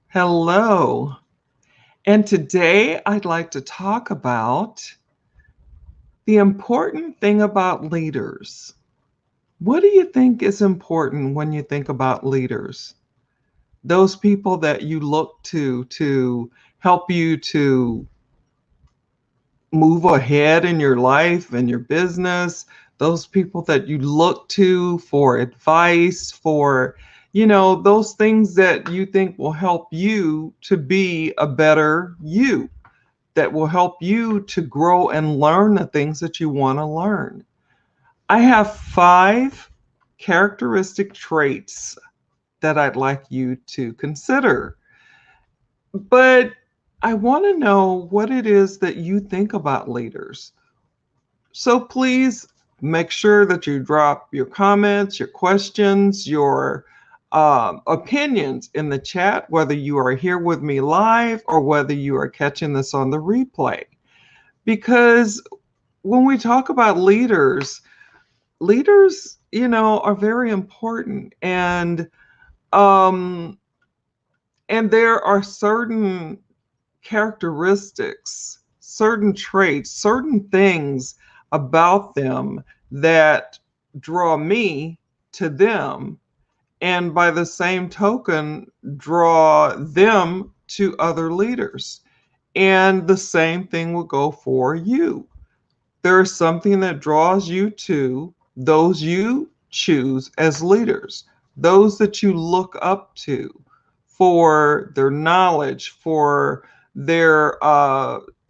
Hello. And today I'd like to talk about the important thing about leaders. What do you think is important when you think about leaders? Those people that you look to help you to move ahead in your life and your business, those people that you look to for advice, for, those things that you think will help you to be a better you, that will help you to grow and learn the things that you want to learn. I have 5 characteristic traits that I'd like you to consider. But I want to know what it is that you think about leaders. So please make sure that you drop your comments, your questions, your opinions in the chat, whether you are here with me live or whether you are catching this on the replay. Because when we talk about leaders, are very important, um and there are certain characteristics, certain traits, certain things about them that draw me to them, and by the same token draw them to other leaders. And the same thing will go for you. There's something that draws you to those you choose as leaders, those that you look up to for their knowledge, for their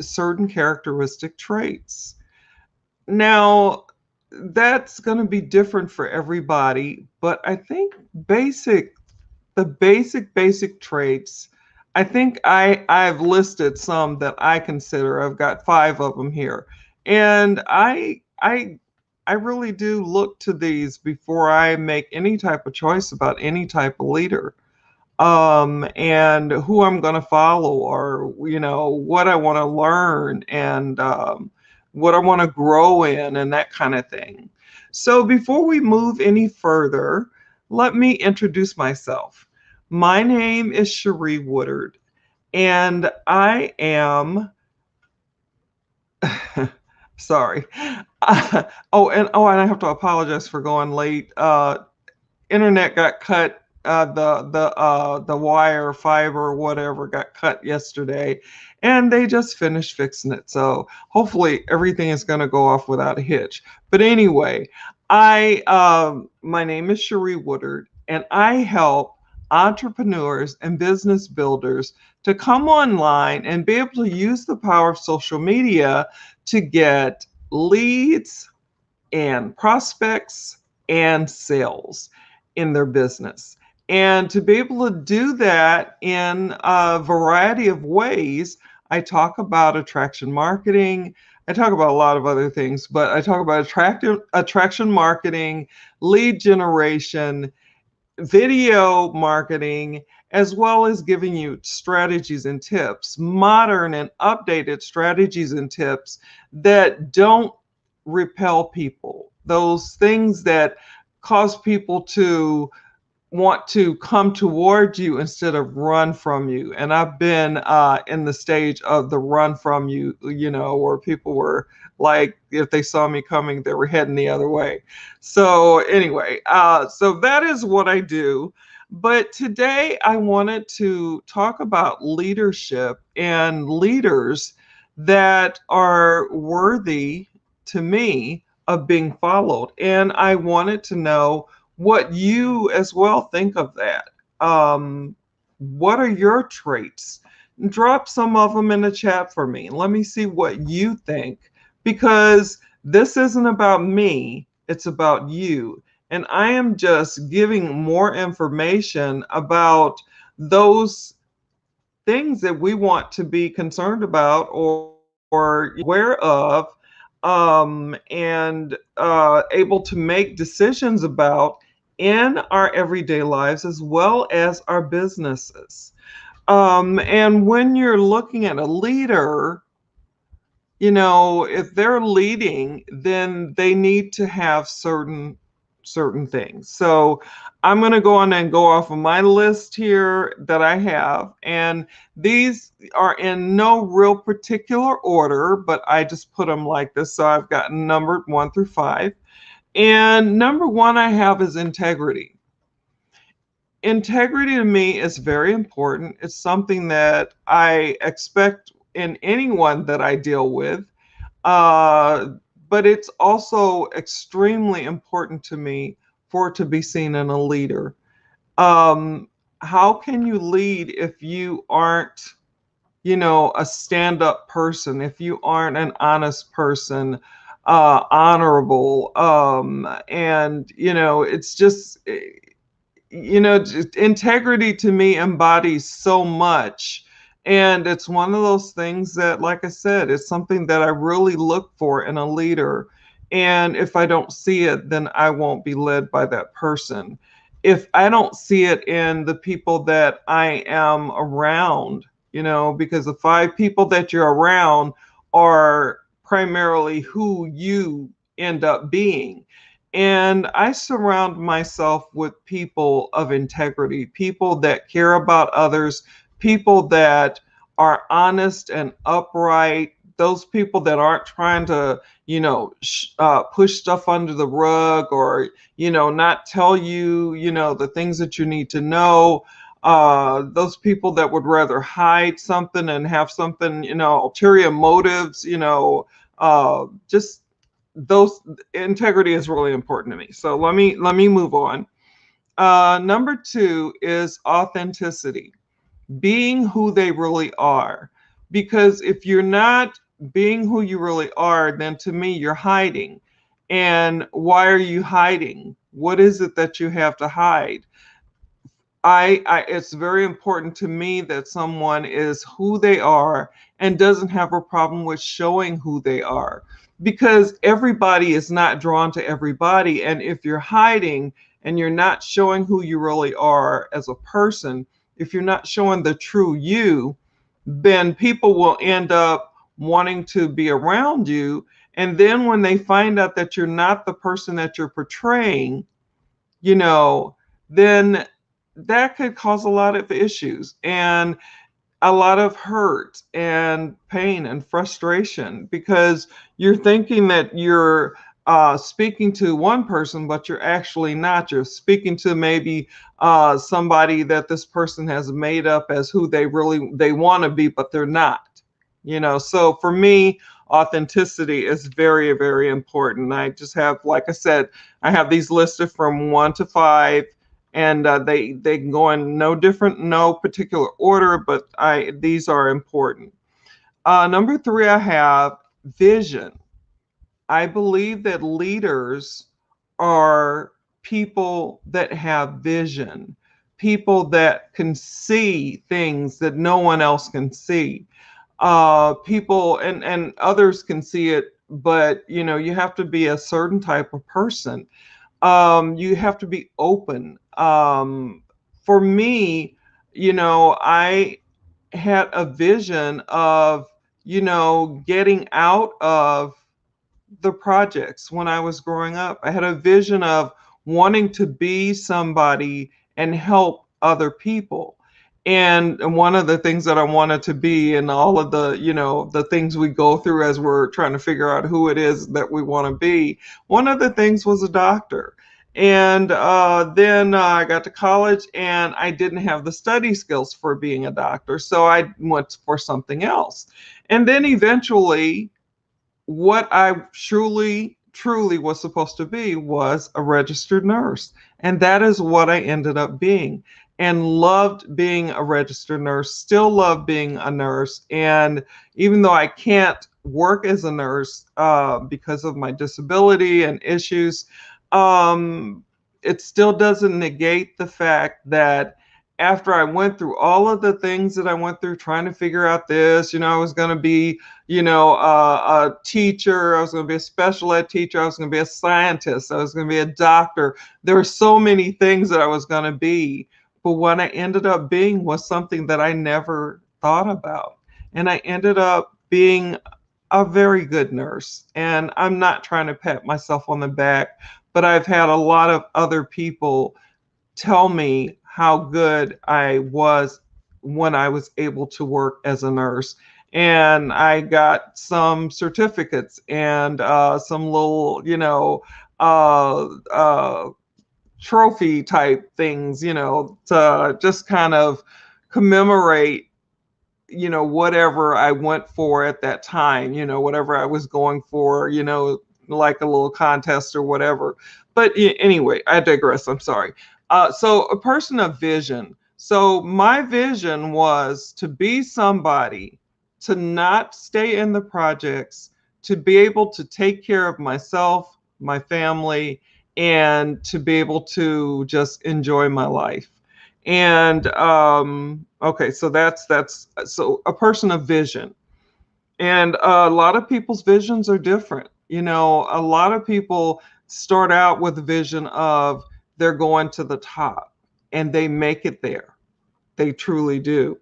certain characteristic traits. Now, that's going to be different for everybody, but I think the basic traits. I think I've listed some that I consider. I've got 5 of them here, and I really do look to these before I make any type of choice about any type of leader, and who I'm going to follow, or what I want to learn, and what I want to grow in, and that kind of thing. So before we move any further, let me introduce myself. My name is Cherie Woodard, and I am sorry. And I have to apologize for going late. Internet got cut. The wire, fiber, whatever, got cut yesterday, and they just finished fixing it. So hopefully everything is going to go off without a hitch. But anyway, I my name is Cherie Woodard, and I help entrepreneurs and business builders to come online and be able to use the power of social media to get leads and prospects and sales in their business. And to be able to do that in a variety of ways, I talk about attraction marketing. I talk about a lot of other things, but I talk about attraction marketing, lead generation, video marketing, as well as giving you strategies and tips, modern and updated strategies and tips that don't repel people, those things that cause people to want to come toward you instead of run from you. And I've been in the stage of the run from you, where people were like, if they saw me coming, they were heading the other way. So anyway, so that is what I do. But today I wanted to talk about leadership and leaders that are worthy to me of being followed. And I wanted to know what you as well think of that. What are your traits? Drop some of them in the chat for me. Let me see what you think, because this isn't about me, it's about you. And I am just giving more information about those things that we want to be concerned about or aware of, and able to make decisions about in our everyday lives as well as our businesses. And when you're looking at a leader, if they're leading, then they need to have certain certain things. So I'm going to go on and go off of my list here that I have. And these are in no real particular order, but I just put them like this. So I've got numbered 1 through 5. And number 1 I have is integrity. Integrity to me is very important. It's something that I expect in anyone that I deal with. Uh, but it's also extremely important to me for it to be seen in a leader. Um, how can you lead if you aren't, a stand-up person, if you aren't an honest person, honorable, and it's just, just integrity to me embodies so much. And it's one of those things that, like I said, it's something that I really look for in a leader. And if I don't see it, then I won't be led by that person. If I don't see it in the people that I am around, because the 5 people that you're around are primarily who you end up being. And I surround myself with people of integrity, people that care about others, people that are honest and upright, those people that aren't trying to, push stuff under the rug, or, not tell you, the things that you need to know. Those people that would rather hide something and have something, ulterior motives, just those integrity is really important to me. So let me move on. Number 2 is authenticity, being who they really are. Because if you're not being who you really are, then to me you're hiding. And why are you hiding? What is it that you have to hide? It's very important to me that someone is who they are and doesn't have a problem with showing who they are, because everybody is not drawn to everybody. And if you're hiding and you're not showing who you really are as a person, if you're not showing the true you, then people will end up wanting to be around you. And then when they find out that you're not the person that you're portraying, then that could cause a lot of issues and a lot of hurt and pain and frustration, because you're thinking that you're speaking to one person, but you're actually not. You're speaking to maybe somebody that this person has made up as who they want to be, but they're not. So for me, authenticity is very, very important. I just have, like I said, I have these listed from 1 to 5, and they can go in no particular order, but these are important. Number 3, I have vision. I believe that leaders are people that have vision, people that can see things that no one else can see. People and others can see it, but you have to be a certain type of person. You have to be open. For me, I had a vision of, getting out of the projects when I was growing up. I had a vision of wanting to be somebody and help other people. And one of the things that I wanted to be, and all of the, the things we go through as we're trying to figure out who it is that we want to be, one of the things was a doctor. And then I got to college and I didn't have the study skills for being a doctor. So I went for something else. And then eventually, what I truly was supposed to be was a registered nurse. And that is what I ended up being, and loved being a registered nurse, still love being a nurse. And even though I can't work as a nurse because of my disability and issues, it still doesn't negate the fact that after I went through all of the things that I went through trying to figure out this, I was going to be, a teacher, I was going to be a special ed teacher, I was going to be a scientist, I was going to be a doctor. There were so many things that I was going to be, but what I ended up being was something that I never thought about. And I ended up being a very good nurse. And I'm not trying to pat myself on the back, but I've had a lot of other people tell me how good I was when I was able to work as a nurse. And I got some certificates and some little, uh, uh, trophy type things, to just kind of commemorate, whatever I went for at that time, whatever I was going for, like a little contest or whatever. But anyway, I digress. I'm sorry. So, a person of vision. So, my vision was to be somebody, to not stay in the projects, to be able to take care of myself, my family, and to be able to just enjoy my life. And okay, so that's so a person of vision. And a lot of people's visions are different. A lot of people start out with a vision of they're going to the top and they make it there. They truly do.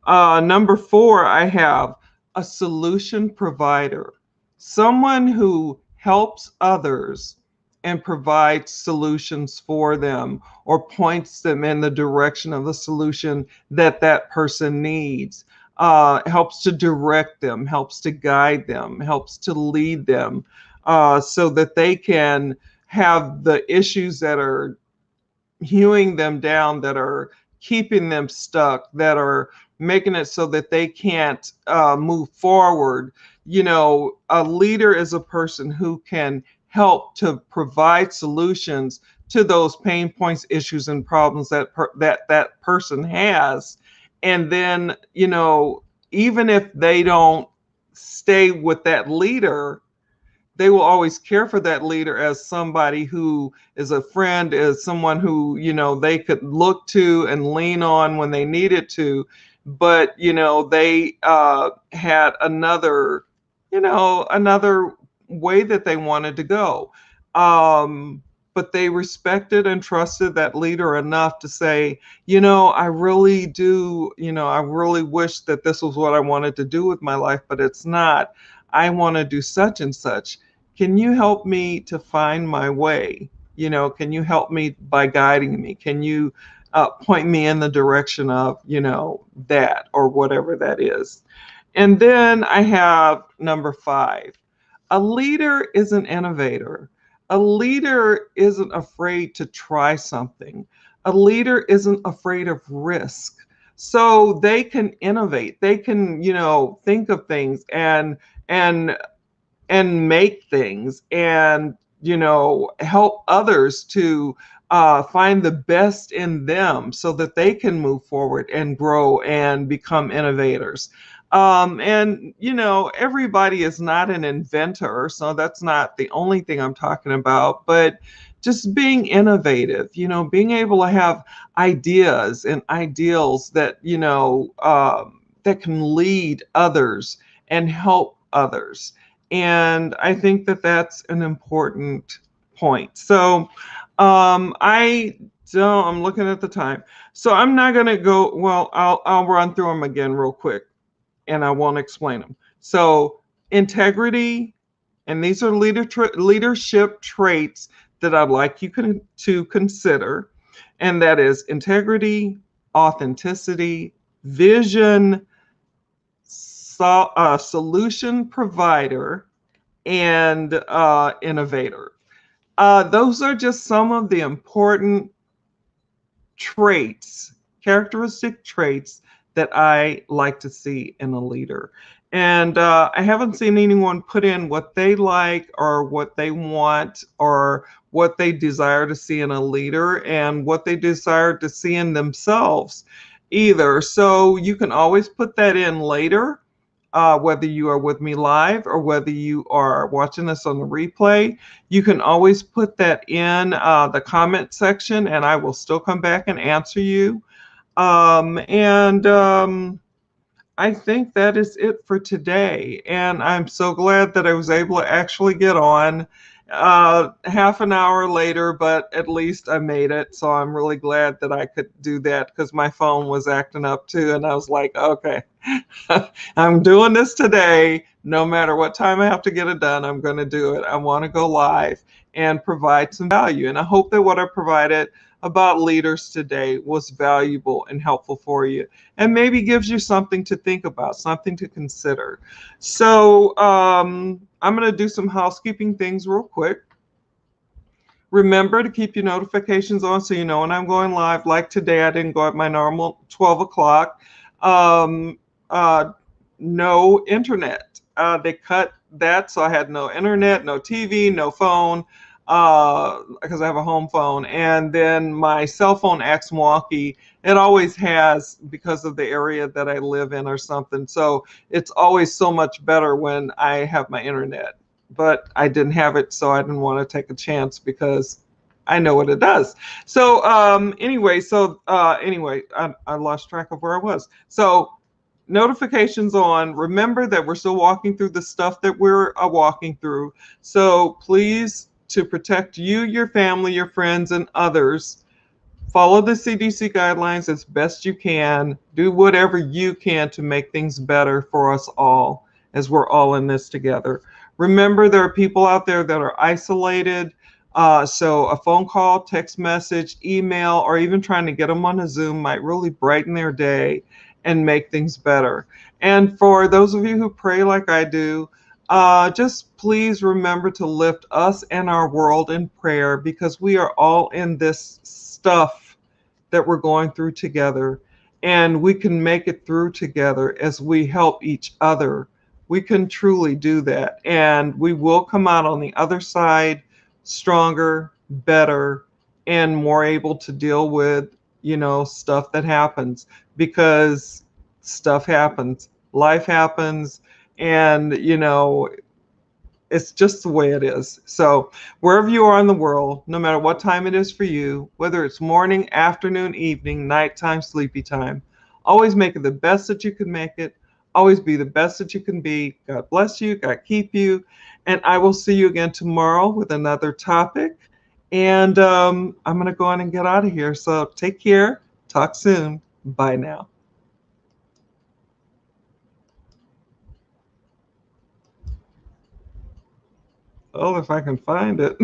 Number four, I have a solution provider, someone who helps others and provides solutions for them or points them in the direction of the solution that that person needs. Helps to direct them, helps to guide them, helps to lead them, so that they can have the issues that are hewing them down, that are keeping them stuck, that are making it so that they can't move forward. A leader is a person who can help to provide solutions to those pain points, issues, and problems that person has. And then, even if they don't stay with that leader, they will always care for that leader as somebody who is a friend, as someone who, they could look to and lean on when they needed to. But, they had another way that they wanted to go. But they respected and trusted that leader enough to say, I really do, I really wish that this was what I wanted to do with my life, but it's not. I want to do such and such. Can you help me to find my way? Can you help me by guiding me? Can you point me in the direction of, that or whatever that is? And then I have number five. A leader is an innovator. A leader isn't afraid to try something. A leader isn't afraid of risk. So they can innovate. They can, think of things and make things and help others to find the best in them so that they can move forward and grow and become innovators. And everybody is not an inventor, so that's not the only thing I'm talking about, but just being innovative, being able to have ideas and ideals that that can lead others and help others. And I think that that's an important point. So I'm looking at the time. So I'm not going to go, well, I'll run through them again real quick and I won't explain them. So integrity, and these are leadership traits that I'd like you to consider. And that is integrity, authenticity, vision, solution provider, and innovator. Those are just some of the important traits, characteristic traits that I like to see in a leader. And I haven't seen anyone put in what they like or what they want or what they desire to see in a leader and what they desire to see in themselves either. So you can always put that in later, whether you are with me live or whether you are watching this on the replay. You can always put that in the comment section and I will still come back and answer you. I think that is it for today. And I'm so glad that I was able to actually get on half an hour later, but at least I made it. So I'm really glad that I could do that because my phone was acting up too. And I was like, okay, I'm doing this today. No matter what time I have to get it done, I'm going to do it. I want to go live and provide some value. And I hope that what I provided about leaders today was valuable and helpful for you, and maybe gives you something to think about, something to consider. So I'm going to do some housekeeping things real quick. Remember to keep your notifications on so you know when I'm going live. Like today, I didn't go at my normal 12 o'clock. Um, uh, no internet. They cut that, so I had no internet, no TV, no phone, because I have a home phone. And then my cell phone acts wonky. It always has because of the area that I live in or something. So it's always so much better when I have my internet. But I didn't have it, so I didn't want to take a chance because I know what it does. So anyway, I lost track of where I was. So notifications on. Remember that we're still walking through the stuff that we're walking through. So please, to protect you, your family, your friends, and others, follow the CDC guidelines as best you can. Do whatever you can to make things better for us all as we're all in this together. Remember, there are people out there that are isolated. So a phone call, text message, email, or even trying to get them on a Zoom might really brighten their day and make things better. And for those of you who pray like I do, just please remember to lift us and our world in prayer, because we are all in this stuff that we're going through together, and we can make it through together as we help each other. We can truly do that, and we will come out on the other side stronger, better, and more able to deal with, stuff that happens, because stuff happens, life happens, and it's just the way it is. So wherever you are in the world, no matter what time it is for you, whether it's morning, afternoon, evening, nighttime, sleepy time, always make it the best that you can make it. Always be the best that you can be. God bless you. God keep you. And I will see you again tomorrow with another topic. And I'm going to go on and get out of here. So take care. Talk soon. Bye now. Oh, if I can find it.